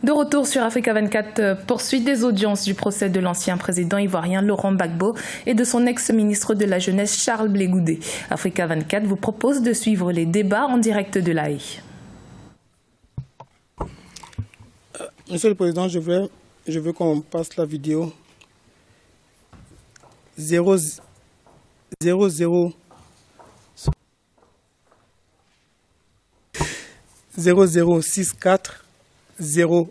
De retour sur Africa 24, poursuite des audiences du procès de l'ancien président ivoirien Laurent Gbagbo et de son ex-ministre de la Jeunesse Charles Blé Goudé. Africa 24 vous propose de suivre les débats en direct de La Haye. Monsieur le Président, je veux qu'on passe la vidéo 00640113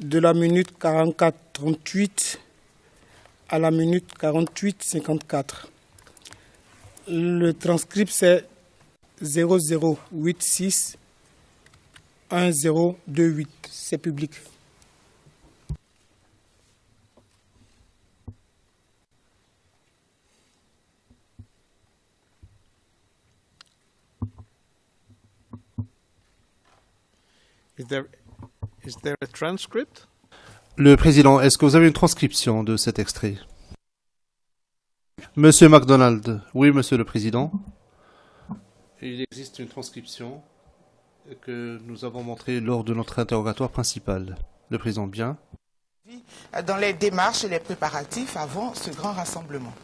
de la minute 44-38 à la minute 48-54. Le transcript c'est 0086 1028. C'est public. Is there a transcript? Le Président, est-ce que vous avez une transcription de cet extrait? Monsieur MacDonald. Oui, Monsieur le Président. Il existe une transcription que nous avons montrée lors de notre interrogatoire principal. Le Président, bien. Dans les démarches et les préparatifs avant ce grand rassemblement.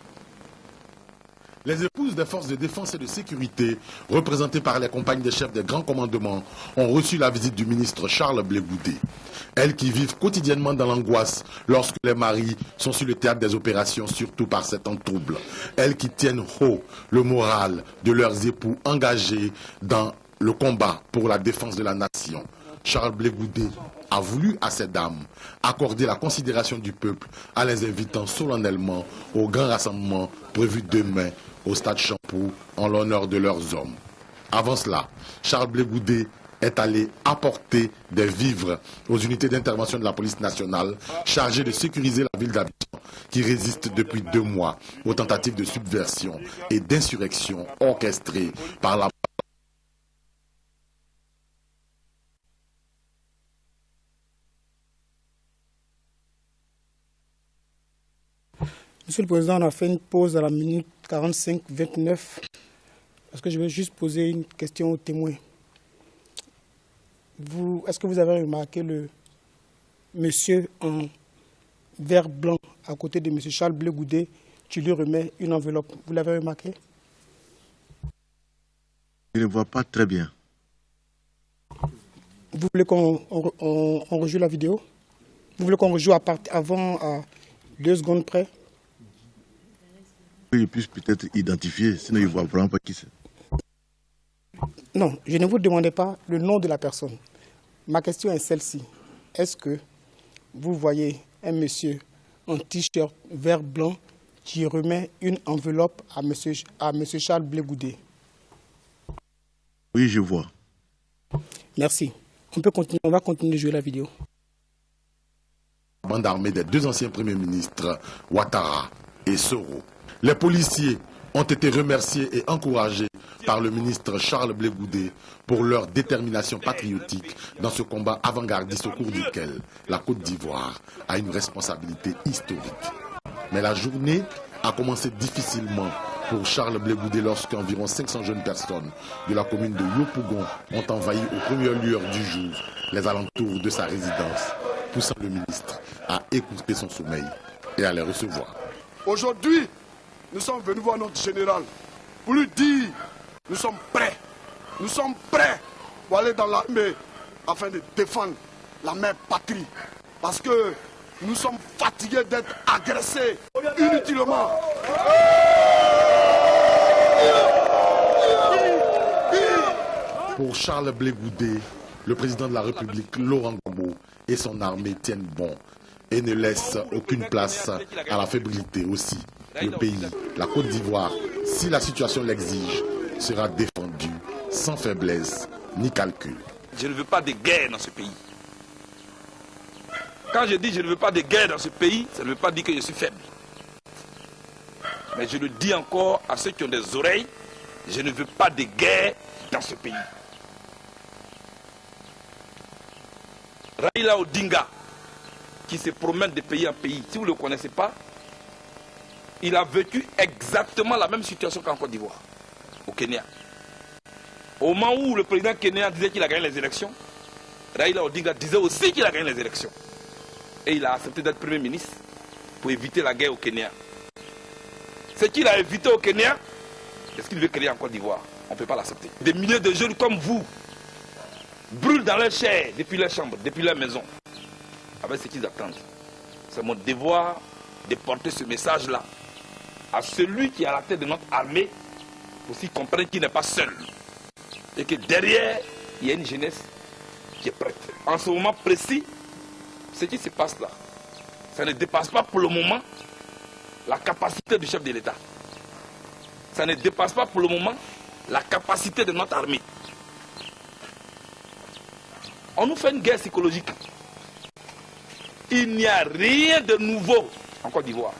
Les épouses des forces de défense et de sécurité, représentées par les compagnes des chefs des grands commandements, ont reçu la visite du ministre Charles Blé Goudé. Elles qui vivent quotidiennement dans l'angoisse lorsque les maris sont sur le théâtre des opérations, surtout par ces temps troubles. Elles qui tiennent haut le moral de leurs époux engagés dans le combat pour la défense de la nation. Charles Blé Goudé a voulu à ces dames accorder la considération du peuple en les invitant solennellement au grand rassemblement prévu demain au stade Champoux en l'honneur de leurs hommes. Avant cela, Charles Blé Goudé est allé apporter des vivres aux unités d'intervention de la police nationale chargées de sécuriser la ville d'Abidjan qui résiste depuis 2 mois aux tentatives de subversion et d'insurrection orchestrées par la Monsieur le Président, on a fait une pause à la minute 45-29 parce que je vais juste poser une question aux témoins. Est-ce que vous avez remarqué le monsieur en vert blanc à côté de monsieur Charles Blé Goudé? Tu lui remets une enveloppe. Vous l'avez remarqué? Je ne vois pas très bien. Vous voulez qu'on rejoue la vidéo? Vous voulez qu'on rejoue avant à 2 secondes près? Je puisse peut-être identifier, sinon je ne vois vraiment pas qui c'est. Non, je ne vous demandais pas le nom de la personne. Ma question est celle-ci. Est-ce que vous voyez un monsieur en t-shirt vert blanc qui remet une enveloppe à monsieur Charles Blé Goudé? Oui, je vois. Merci. On va continuer de jouer la vidéo. La bande armée des 2 anciens premiers ministres, Ouattara et Soro. Les policiers ont été remerciés et encouragés par le ministre Charles Blé Goudé pour leur détermination patriotique dans ce combat avant-gardiste au cours duquel la Côte d'Ivoire a une responsabilité historique. Mais la journée a commencé difficilement pour Charles Blé Goudé lorsqu'environ 500 jeunes personnes de la commune de Yopougon ont envahi aux premières lueurs du jour les alentours de sa résidence, poussant le ministre à écouter son sommeil et à les recevoir. Aujourd'hui, nous sommes venus voir notre général pour lui dire nous sommes prêts pour aller dans l'armée afin de défendre la mère patrie. Parce que nous sommes fatigués d'être agressés inutilement. Pour Charles Blé Goudé, le président de la République, Laurent Gbagbo, et son armée tiennent bon et ne laissent aucune place à la fébrilité aussi. Le pays, la Côte d'Ivoire, si la situation l'exige, sera défendu sans faiblesse ni calcul. Je ne veux pas de guerre dans ce pays. Quand je dis je ne veux pas de guerre dans ce pays, ça ne veut pas dire que je suis faible. Mais je le dis encore à ceux qui ont des oreilles, je ne veux pas de guerre dans ce pays. Raila Odinga, qui se promène de pays en pays, si vous ne le connaissez pas, il a vécu exactement la même situation qu'en Côte d'Ivoire, au Kenya. Au moment où le président kenyan disait qu'il a gagné les élections, Raila Odinga disait aussi qu'il a gagné les élections. Et il a accepté d'être Premier ministre pour éviter la guerre au Kenya. Ce qu'il a évité au Kenya, est-ce qu'il veut créer en Côte d'Ivoire? On ne peut pas l'accepter. Des milliers de jeunes comme vous brûlent dans leur chair depuis leur chambre, depuis leur maison, avec ce qu'ils attendent. C'est mon devoir de porter ce message-là à celui qui est à la tête de notre armée, pour qu'il comprenne qu'il n'est pas seul. Et que derrière, il y a une jeunesse qui est prête. En ce moment précis, ce qui se passe là, ça ne dépasse pas pour le moment la capacité du chef de l'État. Ça ne dépasse pas pour le moment la capacité de notre armée. On nous fait une guerre psychologique. Il n'y a rien de nouveau en Côte d'Ivoire.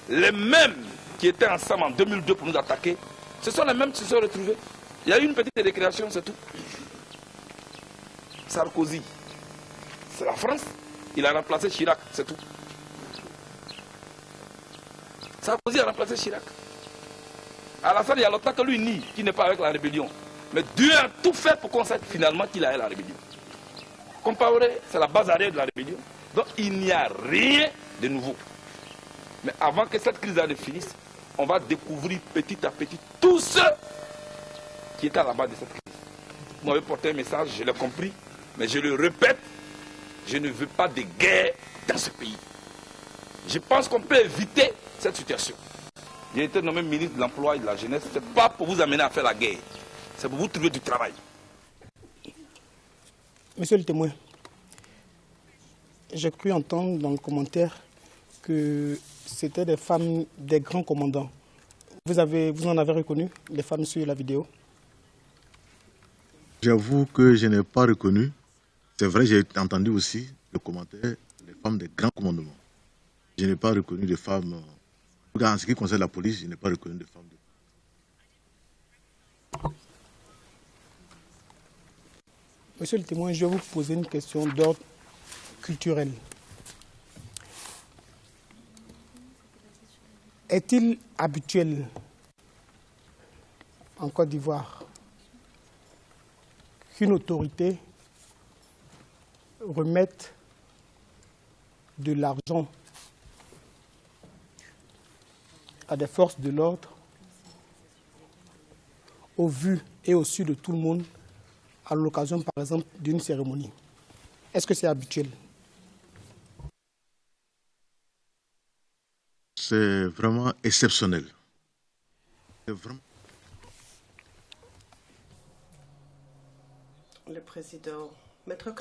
Les mêmes qui étaient ensemble en 2002 pour nous attaquer, ce sont les mêmes qui se sont retrouvés. Il y a eu une petite récréation, c'est tout. Sarkozy, c'est la France. Il a remplacé Chirac, c'est tout. Sarkozy a remplacé Chirac. Alassane, il y a longtemps que lui nie qu'il n'est pas avec la rébellion. Mais Dieu a tout fait pour qu'on sache finalement qu'il a eu la rébellion. Compaoré, c'est la base arrière de la rébellion. Donc il n'y a rien de nouveau. Mais avant que cette crise ne finisse, on va découvrir petit à petit tous ceux qui étaient à la base de cette crise. Vous m'avez porté un message, je l'ai compris, mais je le répète, je ne veux pas de guerre dans ce pays. Je pense qu'on peut éviter cette situation. J'ai été nommé ministre de l'Emploi et de la Jeunesse, ce n'est pas pour vous amener à faire la guerre, c'est pour vous trouver du travail. Monsieur le témoin, j'ai cru entendre dans le commentaire que c'était des femmes des grands commandants. Vous en avez reconnu les femmes sur la vidéo? J'avoue que je n'ai pas reconnu. C'est vrai, j'ai entendu aussi le commentaire des femmes des grands commandements. Je n'ai pas reconnu de femmes. En ce qui concerne la police, je n'ai pas reconnu de femmes. Monsieur le témoin, je vais vous poser une question d'ordre culturel. Est-il habituel en Côte d'Ivoire qu'une autorité remette de l'argent à des forces de l'ordre au vu et au su de tout le monde à l'occasion, par exemple, d'une cérémonie? Est-ce que c'est habituel? C'est vraiment exceptionnel. C'est vraiment... Le président. Maître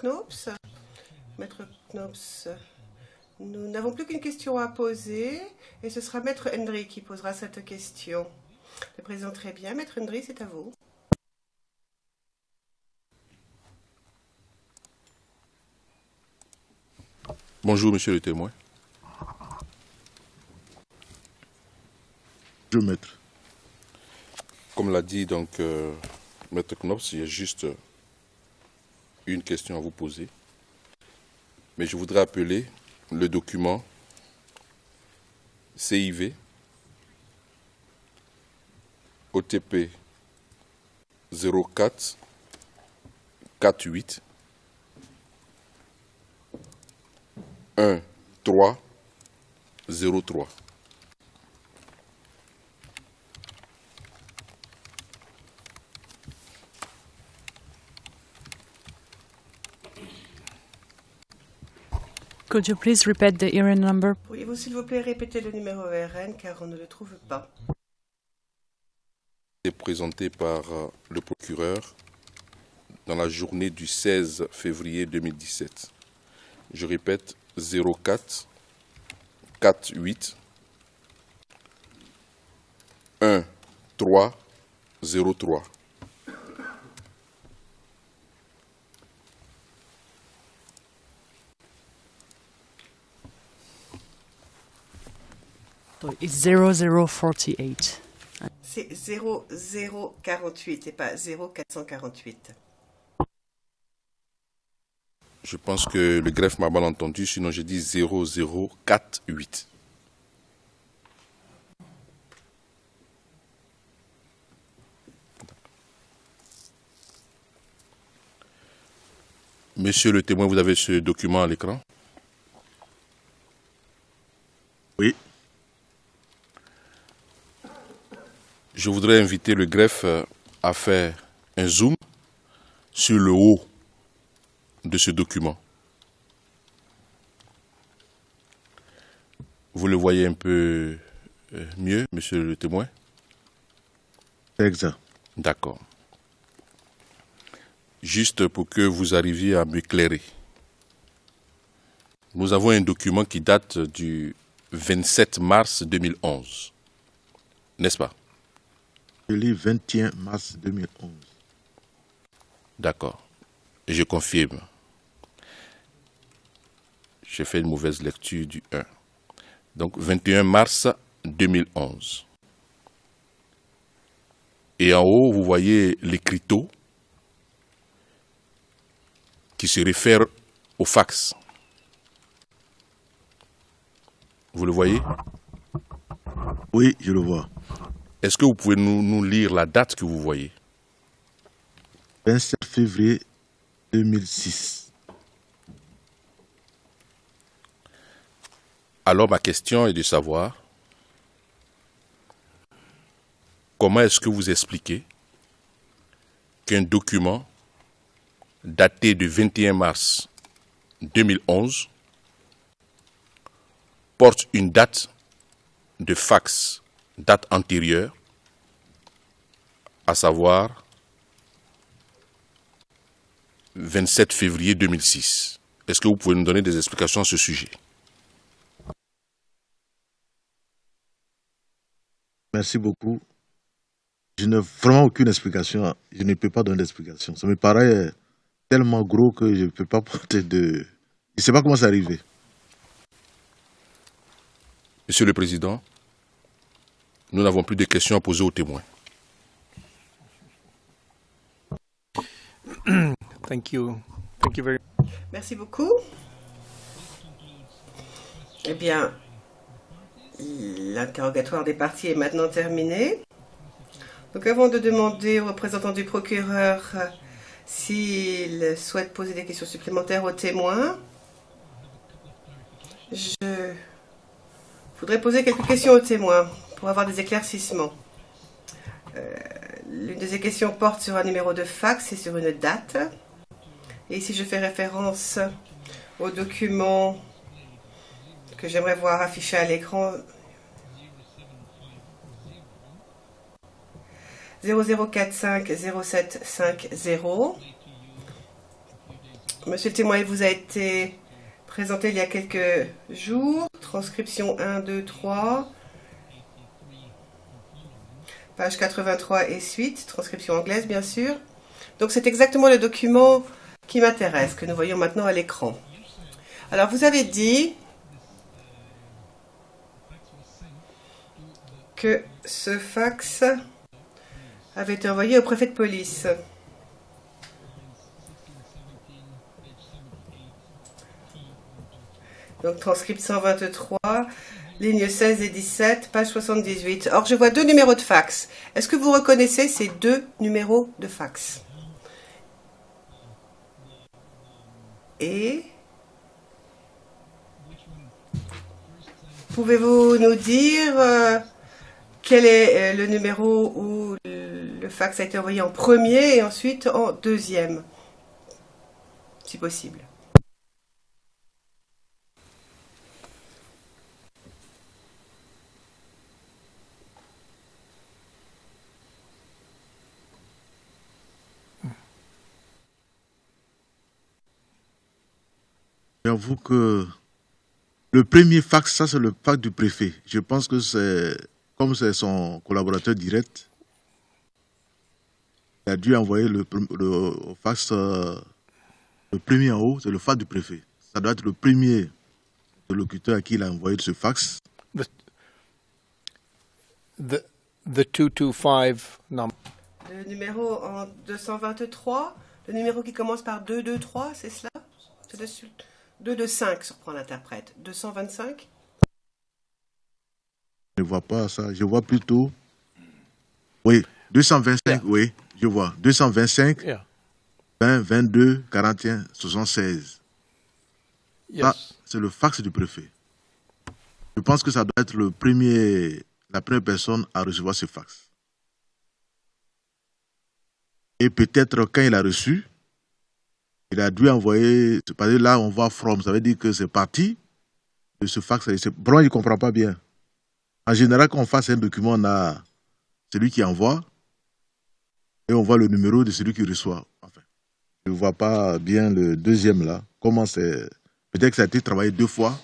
Knops, nous n'avons plus qu'une question à poser et ce sera Maître Hendry qui posera cette question. Le président, très bien. Maître Hendry, c'est à vous. Bonjour, monsieur le témoin. Bonjour, maître. Comme l'a dit donc Maître Knops, il y a juste une question à vous poser. Mais je voudrais appeler le document CIV OTP 04 48 1 3 03. Could you please repeat the ERN number? Pourriez-vous s'il vous plaît répéter le numéro ERN car on ne le trouve pas. C'est présenté par le procureur dans la journée du 16 février 2017. Je répète, 04 48 1 3 03. It's 0048. C'est 0048 et pas 0448. Je pense que le greffe m'a mal entendu, sinon j'ai dit 0048. Monsieur le témoin, vous avez ce document à l'écran? Oui. Je voudrais inviter le greffe à faire un zoom sur le haut de ce document. Vous le voyez un peu mieux, monsieur le témoin? C'est exact. D'accord. Juste pour que vous arriviez à m'éclairer. Nous avons un document qui date du 27 mars 2011. N'est-ce pas? Je lis 21 mars 2011. D'accord. Et je confirme. J'ai fait une mauvaise lecture du 1. Donc 21 mars 2011. Et en haut, vous voyez l'écriteau qui se réfère au fax. Vous le voyez? Oui, je le vois. Est-ce que vous pouvez nous lire la date que vous voyez? 27 février 2006. Alors ma question est de savoir comment est-ce que vous expliquez qu'un document daté du 21 mars 2011 porte une date de fax, date antérieure, à savoir 27 février 2006. Est-ce que vous pouvez nous donner des explications à ce sujet? Merci beaucoup. Je n'ai vraiment aucune explication. Je ne peux pas donner d'explication. Ça me paraît tellement gros que je ne peux pas porter de... Je ne sais pas comment c'est arrivé. Monsieur le Président, nous n'avons plus de questions à poser aux témoins. Thank you. Thank you very much. Merci beaucoup. Eh bien, l'interrogatoire des parties est maintenant terminé. Donc avant de demander au représentant du procureur s'il souhaite poser des questions supplémentaires aux témoins, je voudrais poser quelques questions aux témoins pour avoir des éclaircissements. L'une de ces questions porte sur un numéro de fax et sur une date. Et ici, je fais référence au document que j'aimerais voir affiché à l'écran. 00450750. Monsieur le témoin, il vous a été présenté il y a quelques jours. Transcription 1, 2, 3. Page 83 et suite. Transcription anglaise, bien sûr. Donc, c'est exactement le document qui m'intéresse, que nous voyons maintenant à l'écran. Alors, vous avez dit que ce fax avait été envoyé au préfet de police. Donc, transcript 123, lignes 16 et 17, page 78. Or, je vois deux numéros de fax. Est-ce que vous reconnaissez ces deux numéros de fax? Et pouvez-vous nous dire quel est le numéro où le fax a été envoyé en premier et ensuite en deuxième, si possible? J'avoue que le premier fax, ça c'est le fax du préfet. Je pense que c'est, comme c'est son collaborateur direct, il a dû envoyer le fax, le premier en haut, c'est le fax du préfet. Ça doit être le premier interlocuteur à qui il a envoyé ce fax. The 225 number. Le numéro en 223, le numéro qui commence par 223, c'est cela? C'est dessus. 225, surprend l'interprète. 225? Je ne vois pas ça. Je vois plutôt... Oui, 225, yeah. Oui, je vois. 225. Yeah. 20 22 41 76. Yes. Ça, c'est le fax du préfet. Je pense que ça doit être la première personne à recevoir ce fax. Et peut-être quand il a reçu, il a dû envoyer, parce que là on voit from, ça veut dire que c'est parti de ce fax. Blanc, il ne comprend pas bien. En général, quand on fasse un document, on a celui qui envoie et on voit le numéro de celui qui reçoit. Enfin, je ne vois pas bien le deuxième là. Comment c'est. Peut-être que ça a été travaillé 2 fois.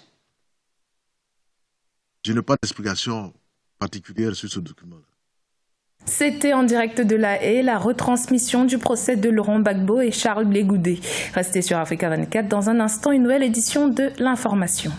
Je n'ai pas d'explication particulière sur ce document-là. C'était en direct de La Haye, la retransmission du procès de Laurent Gbagbo et Charles Blé Goudé. Restez sur Africa 24. Dans un instant, une nouvelle édition de l'information.